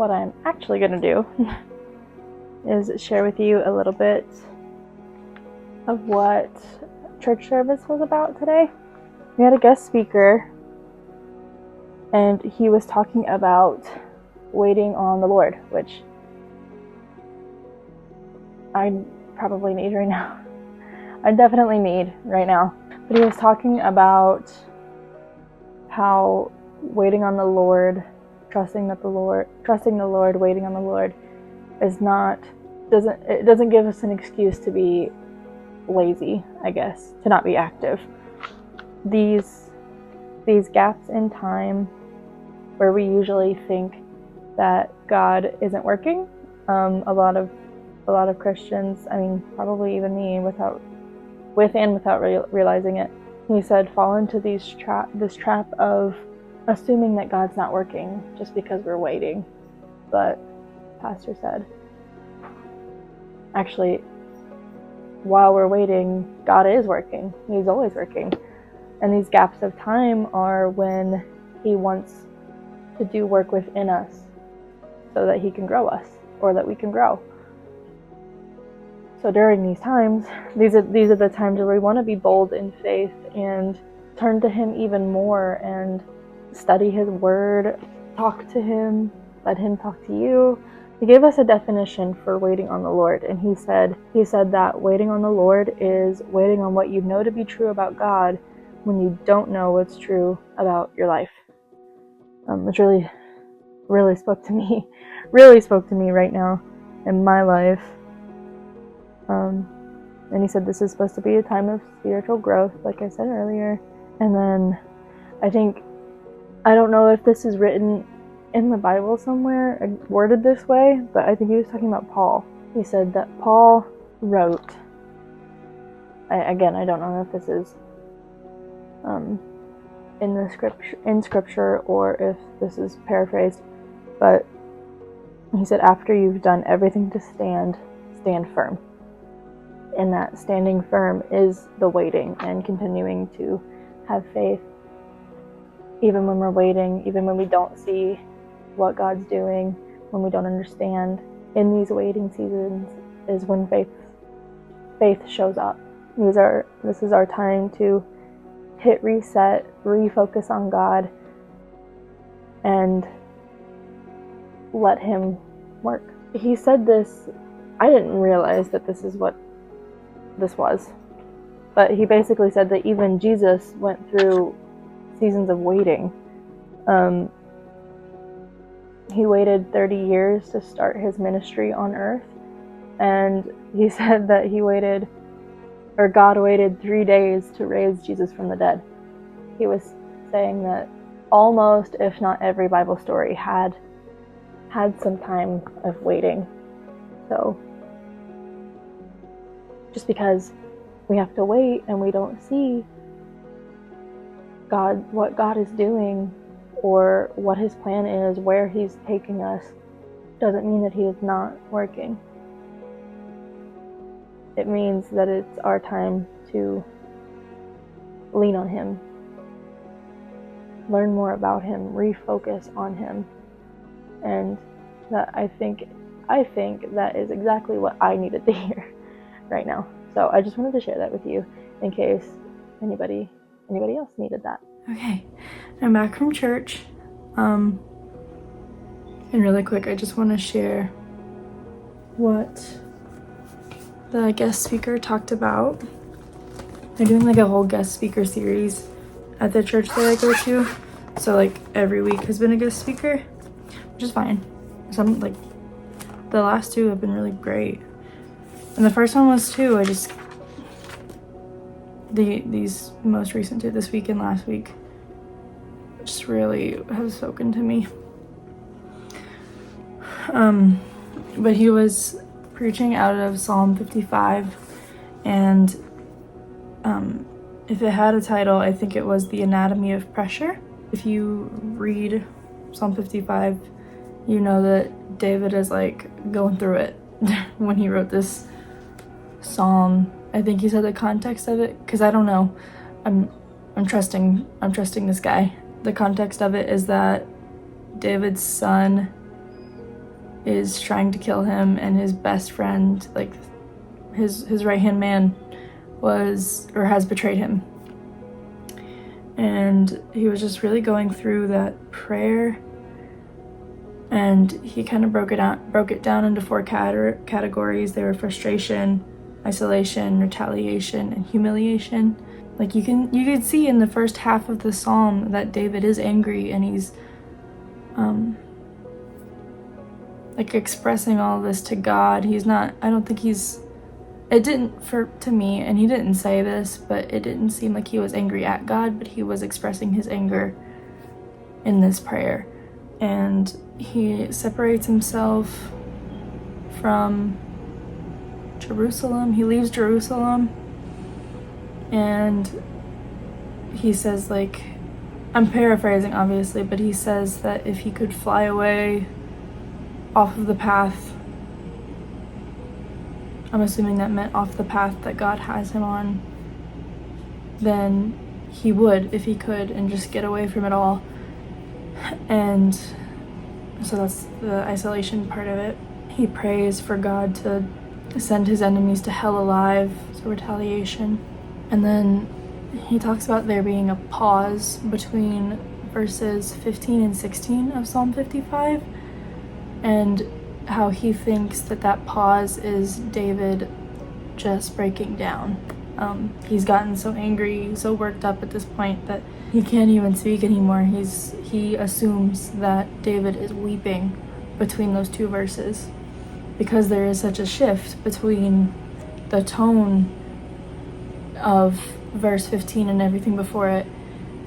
what I'm actually going to do is share with you a little bit of what church service was about today. We had a guest speaker, and he was talking about waiting on the Lord, which I probably need right now. I definitely need right now. But he was talking about how waiting on the Lord, trusting the Lord, waiting on the Lord doesn't give us an excuse to be lazy, I guess, to not be active. These gaps in time where we usually think that God isn't working, a lot of Christians, I mean, probably even me, without realizing it, he said, fall into this trap of assuming that God's not working just because we're waiting. But Pastor said, actually, while we're waiting, God is working. He's always working. And these gaps of time are when he wants to do work within us so that he can grow us, or that we can grow. So during these times, these are the times where we want to be bold in faith and turn to him even more and study his word, talk to him, let him talk to you. He gave us a definition for waiting on the Lord, and he said that waiting on the Lord is waiting on what you know to be true about God when you don't know what's true about your life. Which really spoke to me right now in my life. And he said this is supposed to be a time of spiritual growth, like I said earlier. And then I don't know if this is written in the Bible somewhere, worded this way, but I think he was talking about Paul. He said that Paul wrote, I don't know if this is in scripture or if this is paraphrased, but he said, after you've done everything to stand firm. And that standing firm is the waiting and continuing to have faith even when we're waiting, even when we don't see what God's doing, when we don't understand. In these waiting seasons is when faith shows up. This is our time to hit reset, refocus on God, and let him work. He said this, I didn't realize that this is what this was, but he basically said that even Jesus went through seasons of waiting. He waited 30 years to start his ministry on earth, and he said that God waited 3 days to raise Jesus from the dead. He was saying that almost, if not every Bible story had some time of waiting. So just because we have to wait and we don't see what God is doing or what his plan is, where he's taking us, doesn't mean that he is not working. It means that it's our time to lean on him, learn more about him, refocus on him. And that I think that is exactly what I needed to hear right now. So I just wanted to share that with you in case anybody else needed that. Okay, I'm back from church. And really quick, I just want to share what the guest speaker talked about. They're doing like a whole guest speaker series at the church that I go to. So like every week has been a guest speaker, which is fine. Some like the last two have been really great. And the first one was too. These most recent two, this week and last week, just really have spoken to me. But he was preaching out of Psalm 55, and if it had a title, I think it was The Anatomy of Pressure. If you read Psalm 55, you know that David is like going through it when he wrote this psalm. I think he said the context of it, because I don't know. I'm trusting this guy. The context of it is that David's son is trying to kill him, and his best friend, like his right-hand man, has betrayed him. And he was just really going through that prayer, and he kind of broke it down into 4 categories. They were frustration, isolation, retaliation, and humiliation. Like you could see in the first half of the psalm that David is angry, and he's like expressing all this to God. To me, and he didn't say this, but it didn't seem like he was angry at God, but he was expressing his anger in this prayer. And he separates himself from Jerusalem. He leaves Jerusalem, and he says, like, I'm paraphrasing obviously, but he says that if he could fly away off of the path, I'm assuming that meant off the path that God has him on, then he would, if he could, and just get away from it all. And so that's the isolation part of it. He prays for God to send his enemies to hell alive, so retaliation. And then he talks about there being a pause between verses 15 and 16 of Psalm 55, and how he thinks that pause is David just breaking down. He's gotten so angry, so worked up at this point that he can't even speak anymore. He assumes that David is weeping between those 2 verses, because there is such a shift between the tone of verse 15 and everything before it,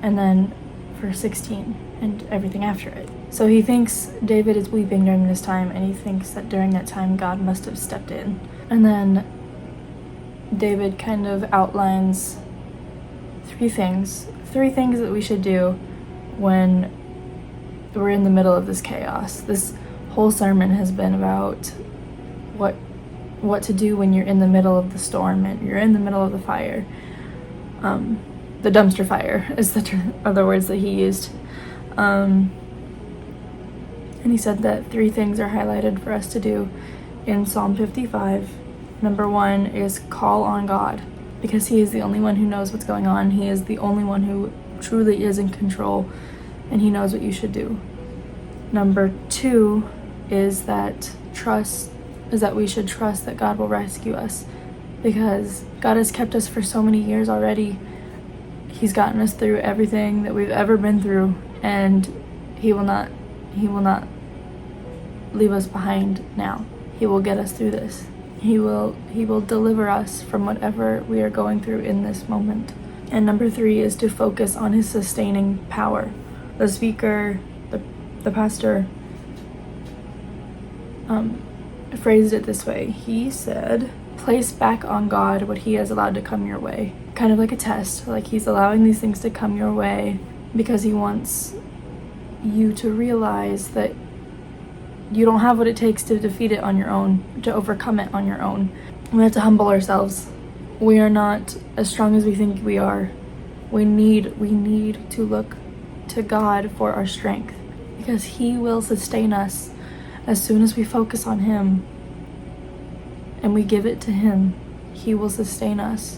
and then verse 16 and everything after it. So he thinks David is weeping during this time, and he thinks that during that time God must have stepped in. And then David kind of outlines 3 things that we should do when we're in the middle of this chaos. This whole sermon has been about what to do when you're in the middle of the storm and you're in the middle of the fire. The dumpster fire is the other words that he used. And he said that 3 things are highlighted for us to do in Psalm 55. Number 1 is call on God, because he is the only one who knows what's going on. He is the only one who truly is in control, and he knows what you should do. Number 2 is that we should trust that God will rescue us, because God has kept us for so many years already. He's gotten us through everything that we've ever been through, and he will not leave us behind now. He will get us through this. He will deliver us from whatever we are going through in this moment. And number 3 is to focus on his sustaining power. The speaker, the pastor, phrased it this way. He said, place back on God what he has allowed to come your way. Kind of like a test, like he's allowing these things to come your way because he wants you to realize that you don't have what it takes to defeat it on your own, to overcome it on your own. We have to humble ourselves. We are not as strong as we think we are. We need to look to God for our strength, because he will sustain us as soon as we focus on him and we give it to him. He will sustain us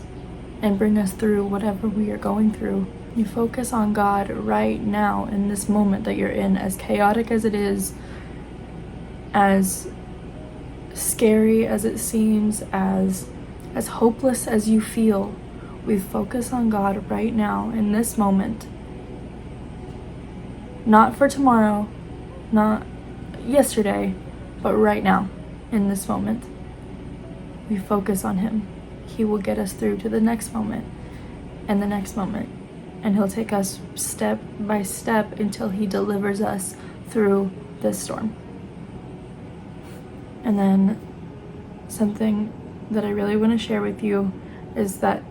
and bring us through whatever we are going through. You focus on God right now in this moment that you're in, as chaotic as it is, as scary as it seems, as hopeless as you feel. We focus on God right now in this moment. Not for tomorrow, not yesterday, but right now in this moment. We focus on him. He will get us through to the next moment and the next moment, and he'll take us step by step until he delivers us through this storm. And then something that I really want to share with you is that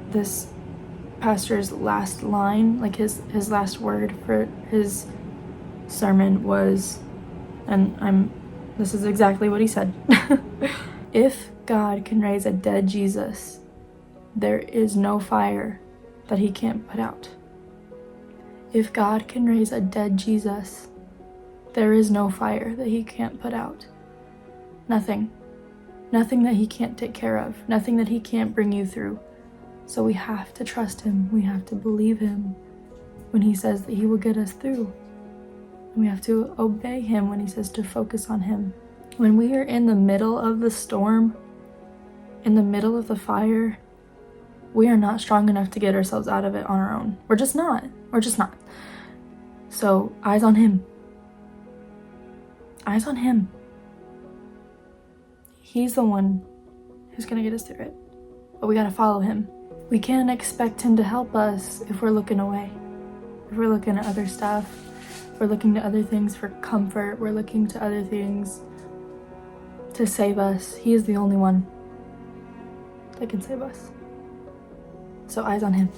this pastor's last line, like his last word for his sermon was, this is exactly what he said. If God can raise a dead Jesus, there is no fire that he can't put out. If God can raise a dead Jesus, There is no fire that he can't put out. Nothing. Nothing that he can't take care of. Nothing that he can't bring you through. So we have to trust him. We have to believe him when he says that he will get us through. And we have to obey him when he says to focus on him. When we are in the middle of the storm, in the middle of the fire, we are not strong enough to get ourselves out of it on our own. We're just not. We're just not. So eyes on him. Eyes on him. He's the one who's gonna get us through it. But we gotta follow him. We can't expect him to help us if we're looking away. If we're looking at other stuff, we're looking to other things for comfort, we're looking to other things to save us. He is the only one that can save us. So eyes on him.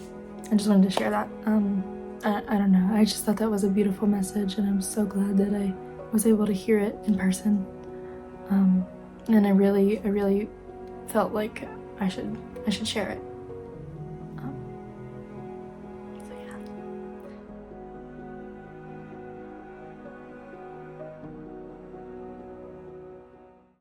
I just wanted to share that. I don't know. I just thought that was a beautiful message, and I'm so glad that I was able to hear it in person. And I really felt like I should share it.